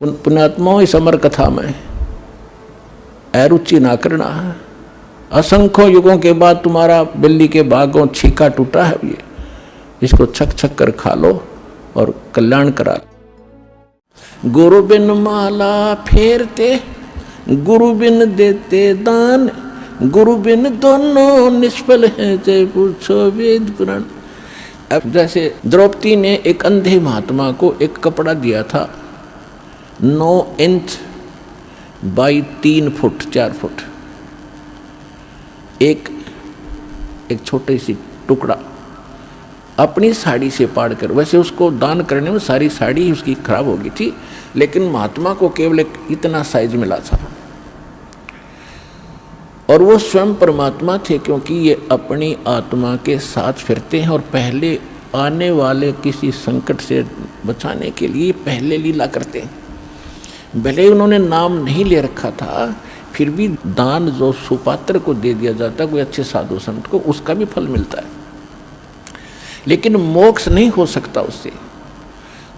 पुण्यात्माओं, इस अमर कथा में अरुचि ना करना है। असंख्य युगों के बाद तुम्हारा बिल्ली के बागों छीका टूटा है, ये इसको छक छक कर खा लो और कल्याण करा लो। गुरु बिन माला फेरते, गुरु बिन देते दान, गुरु बिन दोनों निष्फल हैं, जय पूछो वेद पुराण। अब जैसे द्रौपदी ने एक अंधे महात्मा को एक कपड़ा दिया था 9 इंच बाई 3 फुट 4 फुट, एक छोटे सी टुकड़ा अपनी साड़ी से पाड़ कर, वैसे उसको दान करने में सारी साड़ी उसकी खराब हो गई थी, लेकिन महात्मा को केवल एक इतना साइज मिला था। और वो स्वयं परमात्मा थे, क्योंकि ये अपनी आत्मा के साथ फिरते हैं और पहले आने वाले किसी संकट से बचाने के लिए पहले लीला करते हैं। भले ही उन्होंने नाम नहीं ले रखा था, फिर भी दान जो सुपात्र को दे दिया जाता है, कोई अच्छे साधु संत को, उसका भी फल मिलता है, लेकिन मोक्ष नहीं हो सकता उससे।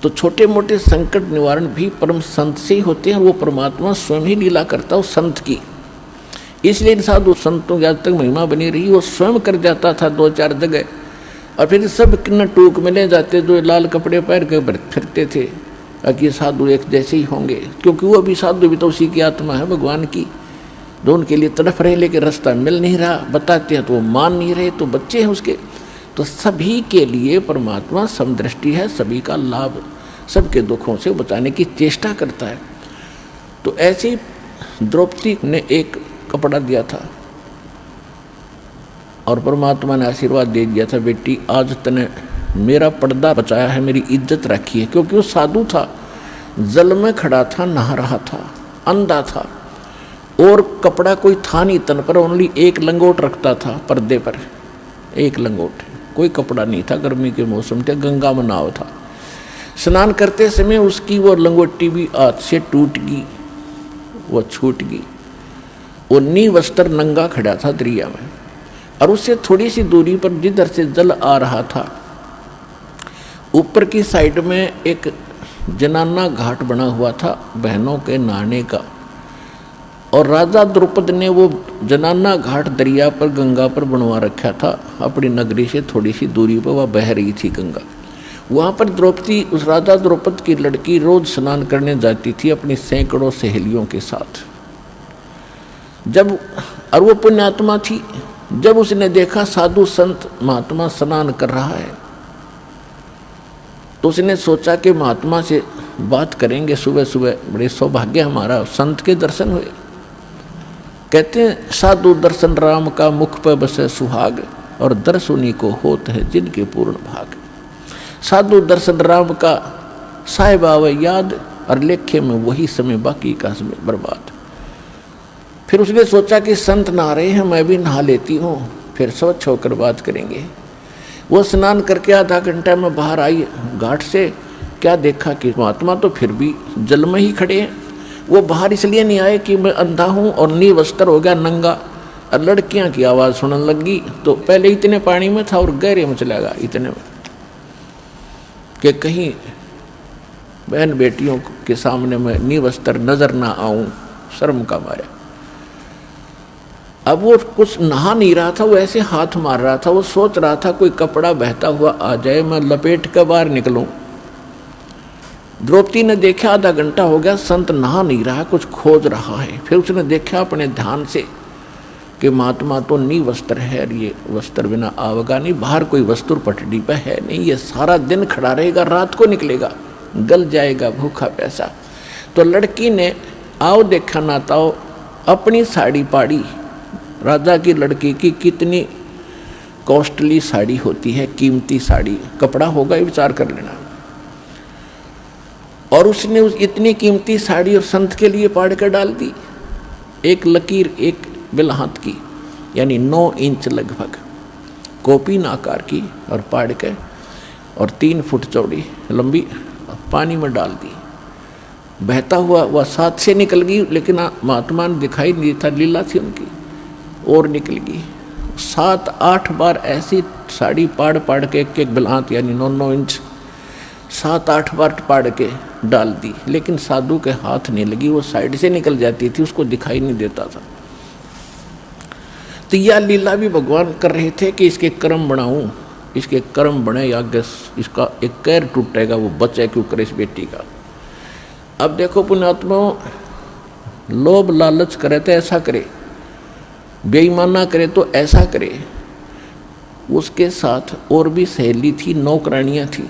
तो छोटे मोटे संकट निवारण भी परम संत से ही होते हैं, वो परमात्मा स्वयं ही लीला करता है संत की। इसलिए साधु संतों की आज तक महिमा बनी रही। वो स्वयं कर जाता था 2-4 जगह, और फिर सब किन्ना टूक में ले जाते जो लाल कपड़े पहन के फिरते थे कि साधु एक जैसे ही होंगे, क्योंकि वो भी साधु भी तो उसी की आत्मा है भगवान की, जो उनके लिए तड़फ रहे, लेकिन रास्ता मिल नहीं रहा, बताते हैं तो वो मान नहीं रहे, तो बच्चे हैं उसके। तो सभी के लिए परमात्मा समदृष्टि है, सभी का लाभ, सबके दुखों से बचाने की चेष्टा करता है। तो ऐसे ही द्रौपदी ने एक कपड़ा दिया था और परमात्मा ने आशीर्वाद दे दिया था, बेटी आज तने मेरा पर्दा बचाया है, मेरी इज्जत रखी है। क्योंकि वो साधु था, जल में खड़ा था, नहा रहा था, अंधा था, और कपड़ा कोई था नहीं तन पर, ओनली एक लंगोट रखता था पर्दे पर, एक लंगोट, कोई कपड़ा नहीं था। गर्मी के मौसम थे, गंगा में नाव था। स्नान करते समय उसकी वो लंगोटी भी हाथ से टूट गई, वो छूट गई। वो निवस्त्र नंगा खड़ा था दरिया में, और उससे थोड़ी सी दूरी पर जिधर से जल आ रहा था, ऊपर की साइड में एक जनाना घाट बना हुआ था बहनों के नहाने का। और राजा द्रुपद ने वो जनाना घाट दरिया पर, गंगा पर बनवा रखा था। अपनी नगरी से थोड़ी सी दूरी पर वह बह रही थी गंगा। वहाँ पर द्रौपदी, उस राजा द्रुपद की लड़की, रोज स्नान करने जाती थी अपनी सैकड़ों सहेलियों के साथ। जब, और वो पुण्यात्मा थी, जब उसने देखा साधु संत महात्मा स्नान कर रहा है, तो उसने सोचा कि महात्मा से बात करेंगे सुबह सुबह, बड़े सौभाग्य हमारा, संत के दर्शन हुए। कहते हैं साधु दर्शन राम का मुख पर बसे सुहाग, और दर्श उन्हीं को होत है जिनके पूर्ण भाग। साधु दर्शन राम का साहिब आवे याद, और लेखे में वही समय बाकी का समय बर्बाद। फिर उसने सोचा कि संत नहा रहे हैं, मैं भी नहा लेती हूँ, फिर स्वच्छ होकर बात करेंगे। वो स्नान करके आधा घंटा में बाहर आई घाट से, क्या देखा कि महात्मा तो फिर भी जल में ही खड़े हैं। वो बाहर इसलिए नहीं आए कि मैं अंधा हूँ और निवस्त्र हो गया, नंगा, और लड़कियाँ की आवाज़ सुनने लगी। तो पहले इतने पानी में था और गहरे में चला गया, इतने में कि कहीं बहन बेटियों के सामने मैं निवस्त्र नजर ना आऊँ, शर्म का मारे। अब वो कुछ नहा नहीं रहा था, वो ऐसे हाथ मार रहा था, वो सोच रहा था कोई कपड़ा बहता हुआ आ जाए, मैं लपेट कर बाहर निकलूं। द्रौपदी ने देखा आधा घंटा हो गया, संत नहा नहीं रहा, कुछ खोज रहा है। फिर उसने देखा अपने ध्यान से कि महात्मा तो निवस्त्र है, ये वस्त्र बिना आवेगा नहीं, बाहर कोई वस्त्र पटड़ी पर है नहीं, ये सारा दिन खड़ा रहेगा, रात को निकलेगा, गल जाएगा भूखा प्यासा। तो लड़की ने आओ देखा ना ताओ अपनी साड़ी पाड़ी। राजा की लड़की की कितनी कॉस्टली साड़ी होती है, कीमती साड़ी, कपड़ा होगा ये विचार कर लेना। और उसने उस इतनी कीमती साड़ी और संत के लिए पाड़ कर डाल दी। एक लकीर, एक बिलहात की, यानी 9 इंच लगभग, कोपीन आकार की, और पाड़ के, और 3 फुट चौड़ी लंबी, पानी में डाल दी। बहता हुआ वह साथ से निकल गई, लेकिन महात्मा ने दिखाई नहीं था, लीला थी उनकी, और निकल गई। 7-8 बार ऐसी साड़ी पाड़ पाड़ के, एक बिलहात यानी 9-9 इंच 7-8 बार पाड़ के डाल दी, लेकिन साधु के हाथ नहीं लगी, वो साइड से निकल जाती थी, उसको दिखाई नहीं देता था। तो यह लीला भी भगवान कर रहे थे कि इसके कर्म बनाऊं, इसके कर्म बने या इसका एक कैर टूटेगा, वो बचे क्यों करे इस बेटी का। अब देखो पुण्यात्मा, लोभ लालच करे तो ऐसा करे, बेईमाना करे तो ऐसा करे। उसके साथ और भी सहेली थी, नौकरानियां थी।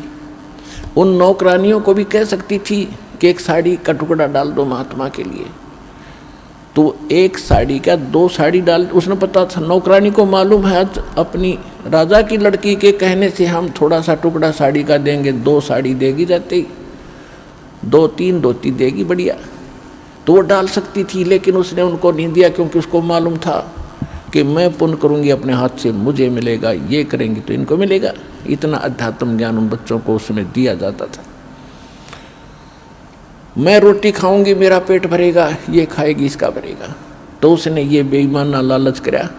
उन नौकरानियों को भी कह सकती थी कि एक साड़ी का टुकड़ा डाल दो महात्मा के लिए, तो एक साड़ी का 2 साड़ी डाल। उसने पता था, नौकरानी को मालूम है आज अपनी राजा की लड़की के कहने से हम थोड़ा सा टुकड़ा साड़ी का देंगे, 2 साड़ी देगी, जाते ही 2-3 धोती देगी, बढ़िया, तो वो डाल सकती थी। लेकिन उसने उनको नहीं दिया, क्योंकि उसको मालूम था कि मैं पुण्य करूंगी अपने हाथ से मुझे मिलेगा, ये करेंगी तो इनको मिलेगा। इतना अध्यात्म ज्ञान उन बच्चों को उसमें दिया जाता था। मैं रोटी खाऊंगी मेरा पेट भरेगा, ये खाएगी इसका भरेगा। तो उसने ये बेईमाना लालच कराया।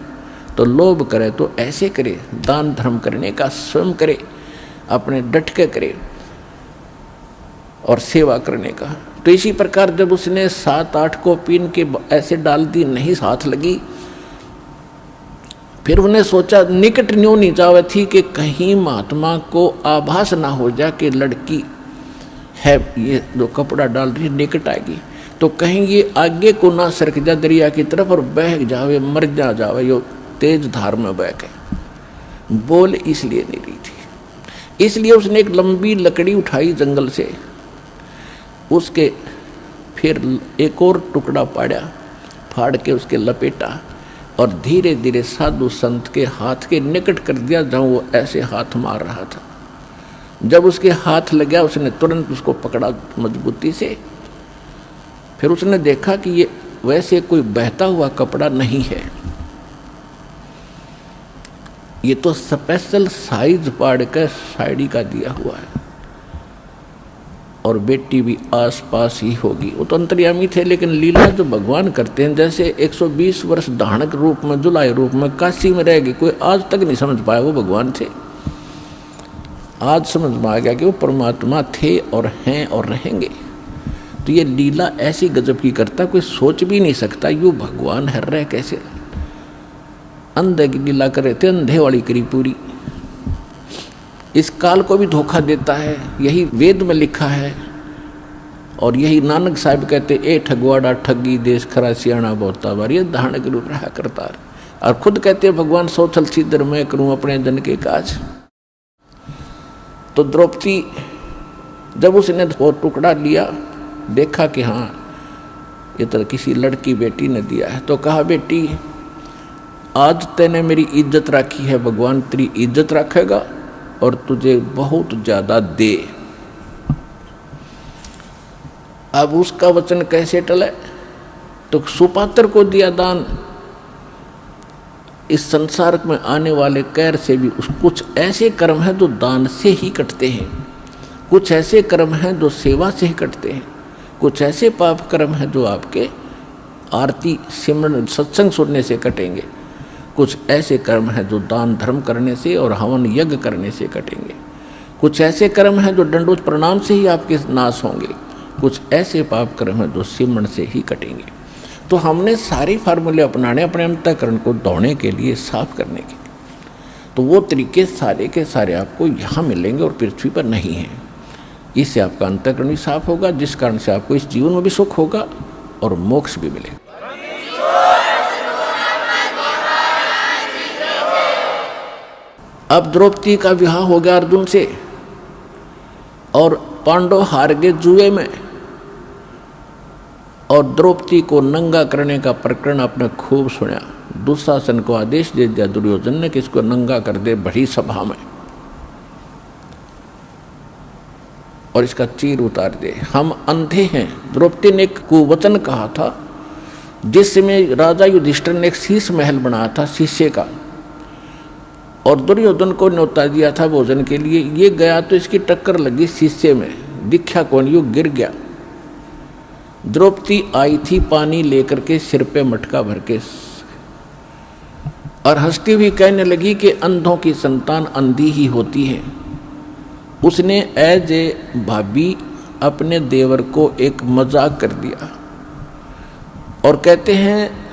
तो लोभ करे तो ऐसे करे, दान धर्म करने का स्वयं करे, अपने डट के करे और सेवा करने का। तो इसी प्रकार जब उसने 7-8 को पीन के ऐसे डाल दी, नहीं हाथ लगी, फिर उन्हें सोचा निकट न्यों नहीं जावे थी कि कहीं महात्मा को आभास ना हो जाए कि लड़की है ये जो कपड़ा डाल रही है निकट आएगी, तो कहीं ये आगे को ना सरक जा दरिया की तरफ और बह जावे, मर जावे, यो तेज धार में बह के। बोल इसलिए नहीं रही थी, इसलिए उसने एक लंबी लकड़ी उठाई जंगल से, उसके फिर एक और टुकड़ा पाड़ा, फाड़ के उसके लपेटा और धीरे धीरे साधु संत के हाथ के निकट कर दिया, जहाँ वो ऐसे हाथ मार रहा था। जब उसके हाथ लग गया, उसने तुरंत उसको पकड़ा मजबूती से। फिर उसने देखा कि ये वैसे कोई बहता हुआ कपड़ा नहीं है, ये तो स्पेशल साइज पाड़ कर साड़ी का दिया हुआ है, और बेटी भी आस पास ही होगी। वो तो अंतर्यामी थे, लेकिन लीला जो भगवान करते हैं, जैसे 120 वर्ष धानक रूप में, जुलाई रूप में काशी में रह गए, कोई आज तक नहीं समझ पाया वो भगवान थे। आज समझ में आ गया कि वो परमात्मा थे और हैं और रहेंगे। तो ये लीला ऐसी गजब की करता, कोई सोच भी नहीं सकता यूँ भगवान हर रहे कैसे। अंधे की लीला कर रहे थे, अंधे वाली करी पूरी। इस काल को भी धोखा देता है, यही वेद में लिखा है। और यही नानक साहब कहते, ए ठगवाड़ा ठगी देश खरा सियाणा बहुता बार, ये धारण के रूप रहा करता। और खुद कहते भगवान सोचल सीधर मैं करूं अपने जन के काज। तो द्रौपदी जब उसने वो टुकड़ा लिया, देखा कि हाँ ये तो किसी लड़की बेटी ने दिया है, तो कहा बेटी आज तैने मेरी इज्जत रखी है, भगवान तेरी इज्जत रखेगा और तुझे बहुत ज्यादा दे। अब उसका वचन कैसे टले, तो सुपात्र को दिया दान। इस संसार में आने वाले कैर से भी कुछ ऐसे कर्म हैं जो दान से ही कटते हैं, कुछ ऐसे कर्म हैं जो सेवा से ही कटते हैं, कुछ ऐसे पाप कर्म हैं जो आपके आरती सिमरन सत्संग सुनने से कटेंगे, कुछ ऐसे कर्म हैं जो दान धर्म करने से और हवन यज्ञ करने से कटेंगे, कुछ ऐसे कर्म हैं जो दंडोत प्रणाम से ही आपके नाश होंगे, कुछ ऐसे पाप कर्म हैं जो सिमरन से ही कटेंगे। तो हमने सारे फार्मूले अपनाने अपने अंतःकरण को दौड़ने के लिए, साफ करने के लिए। तो वो तरीके सारे के सारे आपको यहाँ मिलेंगे और पृथ्वी पर नहीं हैं। इससे आपका अंतःकरण भी साफ होगा, जिस कारण से आपको इस जीवन में भी सुख होगा और मोक्ष भी मिलेगा। अब द्रौपदी का विवाह हो गया अर्जुन से, और पांडव हार गए जुए में, और द्रौपदी को नंगा करने का प्रकरण आपने खूब सुना। दुशासन को आदेश दे दिया दुर्योधन ने कि इसको नंगा कर दे बड़ी सभा में, और इसका चीर उतार दे, हम अंधे हैं। द्रौपदी ने एक कुवचन कहा था, जिसमें राजा युधिष्ठिर ने एक शीश महल बनाया था शीशे का, और दुर्योधन को न्योता दिया था भोजन के लिए। ये गया तो इसकी टक्कर लगी शीशे में, दिखा कौन, यूं गिर गया। द्रौपदी आई थी पानी लेकर के सिर पे मटका भर के, और हंसती हुई कहने लगी कि अंधों की संतान अंधी ही होती है। उसने एज ए भाभी अपने देवर को एक मजाक कर दिया और कहते हैं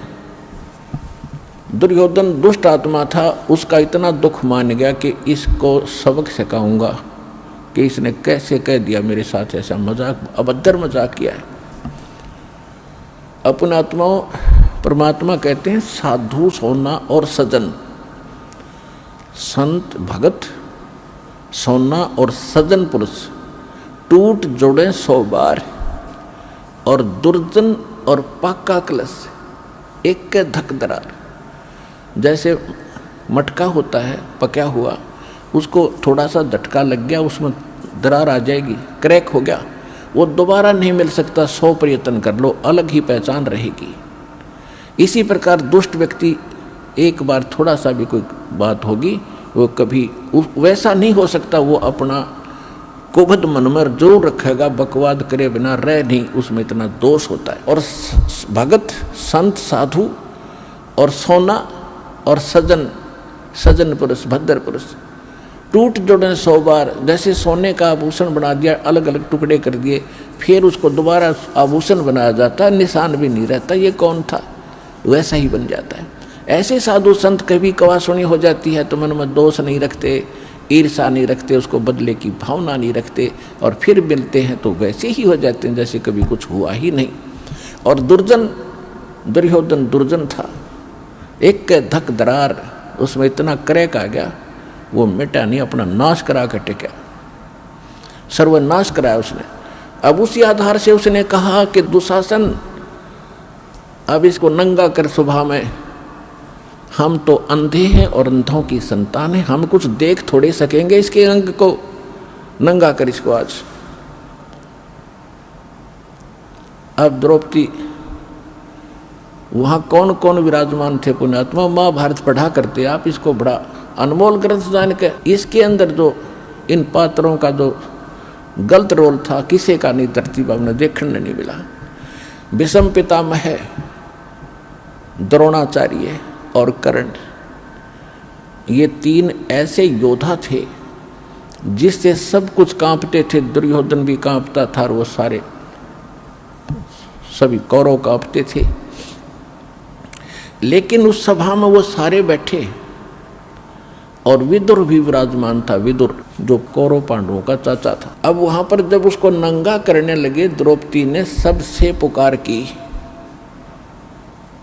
दुर्योधन दुष्ट आत्मा था, उसका इतना दुख मान गया कि इसको सबक सिखाऊंगा कि इसने कैसे कह दिया मेरे साथ ऐसा मजाक, अभद्र मजाक किया है। अपने आत्माओं परमात्मा कहते हैं साधु सोना और सजन, संत भगत सोना और सजन पुरुष टूट जोड़े 100 बार, और दुर्जन और पाका कलश एक के धक दरार। जैसे मटका होता है पका हुआ, उसको थोड़ा सा झटका लग गया, उसमें दरार आ जाएगी, क्रैक हो गया, वो दोबारा नहीं मिल सकता, 100 प्रयत्न कर लो, अलग ही पहचान रहेगी। इसी प्रकार दुष्ट व्यक्ति एक बार थोड़ा सा भी कोई बात होगी, वो कभी वैसा नहीं हो सकता, वो अपना कुबद मन में जरूर रखेगा, बकवाद करे बिना रह नहीं, उसमें इतना दोष होता है। और भगत संत साधु और सोना और सजन, सजन पुरुष भद्र पुरुष टूट जोड़े 100 बार। जैसे सोने का आभूषण बना दिया, अलग अलग टुकड़े कर दिए, फिर उसको दोबारा आभूषण बनाया जाता है, निशान भी नहीं रहता ये कौन था, वैसा ही बन जाता है। ऐसे साधु संत कभी कवासुनी हो जाती है तो मन में दोष नहीं रखते, ईर्षा नहीं रखते, उसको बदले की भावना नहीं रखते, और फिर मिलते हैं तो वैसे ही हो जाते हैं जैसे कभी कुछ हुआ ही नहीं। और दुर्जन, दुर्योधन दुर्जन था, एक के धक दरार, उसमें इतना क्रैक आ गया, वो मिटा नहीं, अपना नाश करा कर टिका, सर्वनाश कराया उसने। अब उसी आधार से उसने कहा कि दुशासन अब इसको नंगा कर सुबह में, हम तो अंधे हैं और अंधों की संतान है, हम कुछ देख थोड़े सकेंगे इसके अंग को, नंगा कर इसको आज। अब द्रौपदी, वहाँ कौन कौन विराजमान थे पुण्यात्मा, महाभारत पढ़ा करते आप, इसको बड़ा अनमोल ग्रंथ जान के, इसके अंदर जो इन पात्रों का जो गलत रोल था किसी का नहीं धरती पर हमने देखने नहीं मिला। भीष्म पितामह, द्रोणाचार्य और कर्ण, ये 3 ऐसे योद्धा थे जिससे सब कुछ कांपते थे। दुर्योधन भी कांपता था और वो सारे सभी कौरव कांपते थे। लेकिन उस सभा में वो सारे बैठे और विदुर भी विराजमान था, विदुर जो कौरव पांडवों का चाचा था। अब वहां पर जब उसको नंगा करने लगे, द्रौपदी ने सबसे पुकार की।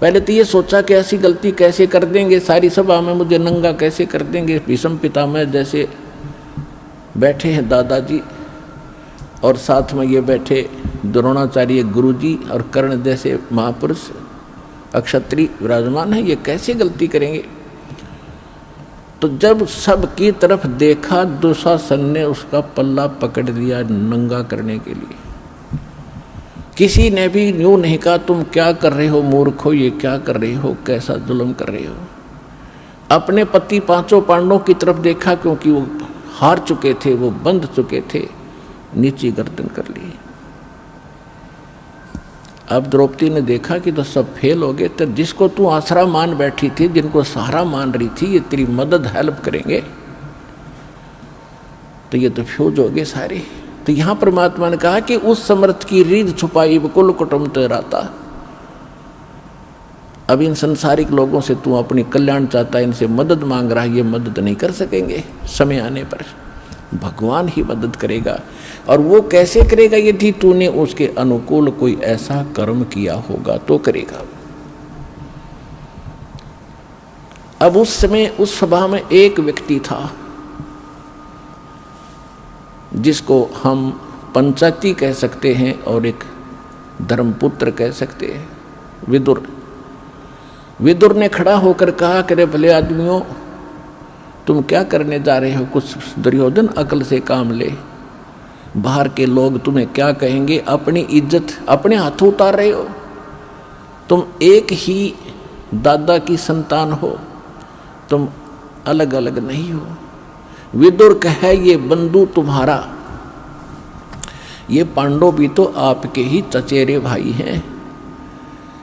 पहले तो ये सोचा कि ऐसी गलती कैसे कर देंगे, सारी सभा में मुझे नंगा कैसे कर देंगे। भीष्म पितामह जैसे बैठे हैं दादाजी, और साथ में ये बैठे द्रोणाचार्य गुरुजी, और कर्ण जैसे महापुरुष अक्षत्रिय विराजमान है, ये कैसे गलती करेंगे। तो जब सबकी तरफ देखा, दुशासन ने उसका पल्ला पकड़ दिया नंगा करने के लिए। किसी ने भी यूं नहीं कहा तुम क्या कर रहे हो मूर्खो, ये क्या कर रहे हो, कैसा जुल्म कर रहे हो। अपने पति 5 पांडवों की तरफ देखा, क्योंकि वो हार चुके थे, वो बंध चुके थे, नीची गर्दन कर ली। अब द्रौपदी ने देखा कि तो सब फेल हो गए, तो जिसको तू आसरा मान बैठी थी, जिनको सहारा मान रही थी, ये तेरी मदद हेल्प करेंगे, तो ये तो फ्यूज हो गए सारे। तो यहाँ परमात्मा ने कहा कि उस समर्थ की रीढ़ छुपाई कुल कुटुंब तेराता। अब इन संसारिक लोगों से तू अपनी कल्याण चाहता है, इनसे मदद मांग रहा है, ये मदद नहीं कर सकेंगे। समय आने पर भगवान ही मदद करेगा। और वो कैसे करेगा, यदि तूने उसके अनुकूल कोई ऐसा कर्म किया होगा तो करेगा। अब उस समय उस सभा में एक व्यक्ति था जिसको हम पंचायती कह सकते हैं और एक धर्मपुत्र कह सकते हैं, विदुर। विदुर ने खड़ा होकर कहा कि रे भले आदमियों, तुम क्या करने जा रहे हो, कुछ दुर्योधन अकल से काम ले। बाहर के लोग तुम्हें क्या कहेंगे, अपनी इज्जत अपने हाथों उतार रहे हो। तुम एक ही दादा की संतान हो, तुम अलग अलग नहीं हो। विदुर कहे ये बंधु तुम्हारा, ये पांडव भी तो आपके ही चचेरे भाई हैं।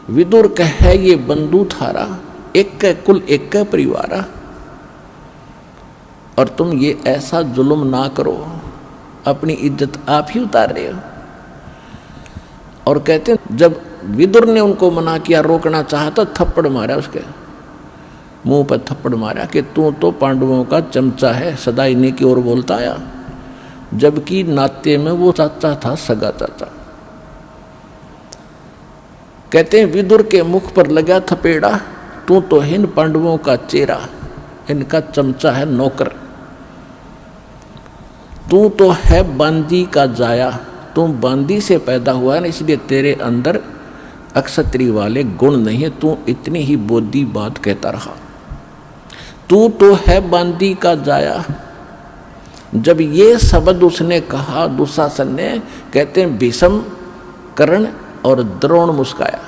विदुर कहे ये बंधु थारा, एक कुल एक परिवारा, और तुम ये ऐसा जुल्म ना करो, अपनी इज्जत आप ही उतार रहे हो। और कहते हैं जब विदुर ने उनको मना किया, रोकना चाहा तो थप्पड़ मारा, उसके मुंह पर थप्पड़ मारा कि तू तो पांडवों का चमचा है, सदा इन्हीं की ओर बोलता आया, जबकि नाते में वो चाचा था, सगा चाचा। कहते हैं विदुर के मुख पर लगा थपेड़ा, तू तो इन पांडवों का चेहरा, इनका चमचा है, नौकर। तू तो है बांदी का जाया, तू बांदी से पैदा हुआ ना, इसलिए तेरे अंदर अक्षत्री वाले गुण नहीं है, तू इतनी ही बोधी बात कहता रहा। तू तो है बांदी का जाया। जब ये शब्द उसने कहा दुशासन ने, कहते हैं भीष्म, कर्ण और द्रोण मुस्काया।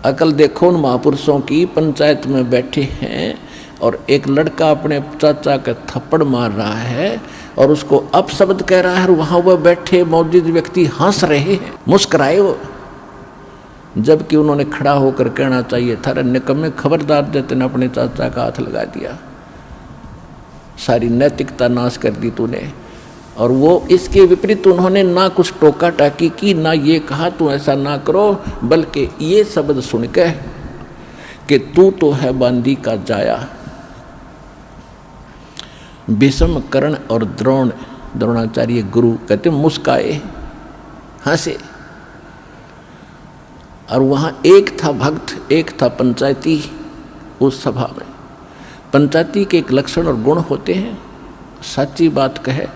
अकल देखो उन महापुरुषों की, पंचायत में बैठे हैं और एक लड़का अपने चाचा का थप्पड़ मार रहा है और उसको अपशब्द कह रहा है, और वहां वह बैठे मौजूद व्यक्ति हंस रहे हैं, मुस्कुराए वो, जबकि उन्होंने खड़ा होकर कहना चाहिए था, निकम्मे खबरदार, देते ने अपने चाचा का हाथ लगा दिया, सारी नैतिकता नाश कर दी तूने। और वो इसके विपरीत उन्होंने ना कुछ टोका टाकी की, ना ये कहा तू ऐसा ना करो, बल्कि ये शब्द सुन के कि तू तो है बांदी का जाया। भीष्म, कर्ण और द्रोणाचार्य गुरु कहते मुस्काए, हंसे। और वहाँ एक था भक्त, एक था पंचायती। उस सभा में पंचायती के एक लक्षण और गुण होते हैं, सच्ची बात कहे,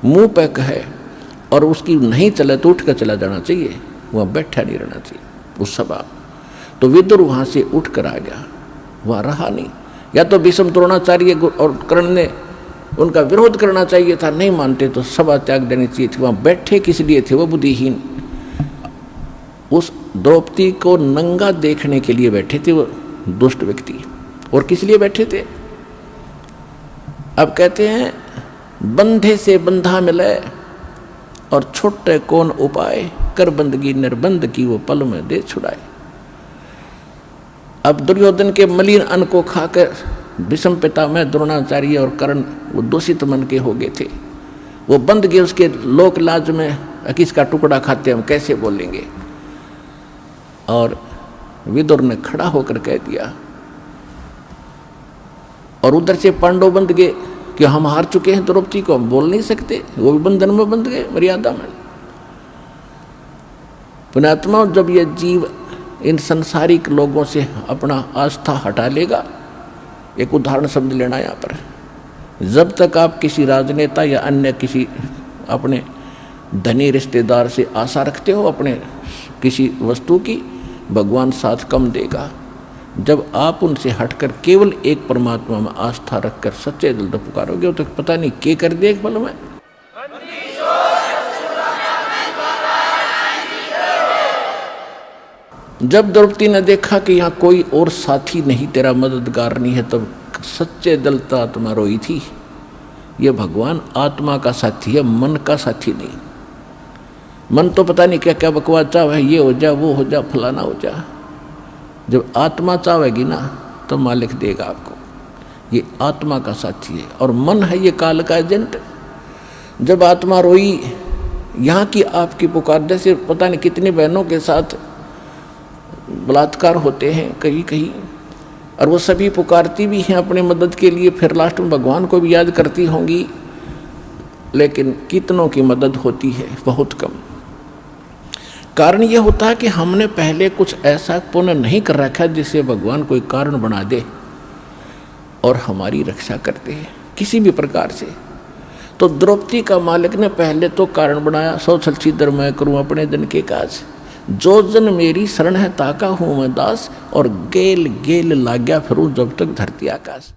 मुंह पे कहे, और उसकी नहीं चले तो उठ कर चला जाना चाहिए, वहाँ बैठा नहीं रहना चाहिए उस सभा। तो विदुर वहाँ से उठ कर आ गया, वहाँ रहा नहीं। या तो भीष्म, द्रोणाचार्य और कर्ण ने उनका विरोध करना चाहिए था, नहीं मानते तो सभा त्याग देनी चाहिए थी। वहाँ बैठे किस लिए थे? वो बुद्धिहीन, उस द्रौपदी को नंगा देखने के लिए बैठे थे वो दुष्ट व्यक्ति। और किस लिए बैठे थे? अब कहते हैं बंधे से बंधा मिले और छोटे कौन उपाय, कर बंदगी निर्बंध की वो पल में दे छुड़ाए। अब दुर्योधन के मलिन अन्न को खाकर भीष्म पितामह, द्रोणाचार्य और कर्ण वो दूषित मन के हो गए थे, वो बंद गए उसके लोक लाज में, किसका टुकड़ा खाते हम कैसे बोलेंगे। और विदुर ने खड़ा होकर कह दिया, और उधर से पांडव बंद गए कि हम हार चुके हैं, द्रौपदी को हम बोल नहीं सकते, वो भी बंधन में बंध गए, मर्यादा में। पुण्यात्मा, जब यह जीव इन संसारिक लोगों से अपना आस्था हटा लेगा, एक उदाहरण समझ लेना यहाँ पर, जब तक आप किसी राजनेता या अन्य किसी अपने धनी रिश्तेदार से आशा रखते हो अपने किसी वस्तु की, भगवान साथ कम देगा। जब आप उनसे हटकर केवल एक परमात्मा में आस्था रखकर सच्चे दिल से पुकारोगे तो पता नहीं क्या कर दे एक पल में। जब द्रौपदी ने देखा कि यहाँ कोई और साथी नहीं, तेरा मददगार नहीं है, तब सच्चे दिल से आत्मा रोई थी। ये भगवान आत्मा का साथी है, मन का साथी नहीं। मन तो पता नहीं क्या क्या बकवास चाहे, ये हो जा, वो हो जा, फलाना हो जा। जब आत्मा चाहेगी ना तो मालिक देगा आपको। ये आत्मा का साथी है, और मन है ये काल का एजेंट। जब आत्मा रोई, यहाँ की आपकी पुकार, जैसे पता नहीं कितनी बहनों के साथ बलात्कार होते हैं कहीं कहीं, और वो सभी पुकारती भी हैं अपने मदद के लिए, फिर लास्ट में भगवान को भी याद करती होंगी, लेकिन कितनों की मदद होती है? बहुत कम। कारण ये होता है कि हमने पहले कुछ ऐसा पुण्य नहीं कर रखा जिससे भगवान कोई कारण बना दे और हमारी रक्षा करते हैं किसी भी प्रकार से। तो द्रौपदी का मालिक ने पहले तो कारण बनाया, सौ छलछीदर मैं करूं अपने जन के काज, जो जन मेरी शरण है ताका हूं मैं दास, और गेल गेल लाग्या फिरूं जब तक धरती आकाश।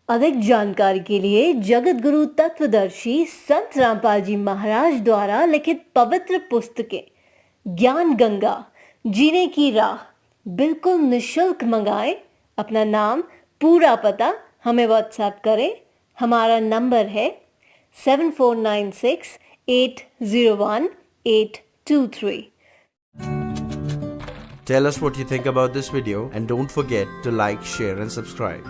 अधिक जानकारी के लिए जगत गुरु तत्वदर्शी संत रामपाल जी महाराज द्वारा लिखित पवित्र पुस्तकें ज्ञान गंगा, जीने की राह बिल्कुल निःशुल्क मंगाएं। अपना नाम, पूरा पता हमें व्हाट्सएप करें। हमारा नंबर है 7496801823। Tell us what you think about this video and don't forget to like, share and subscribe.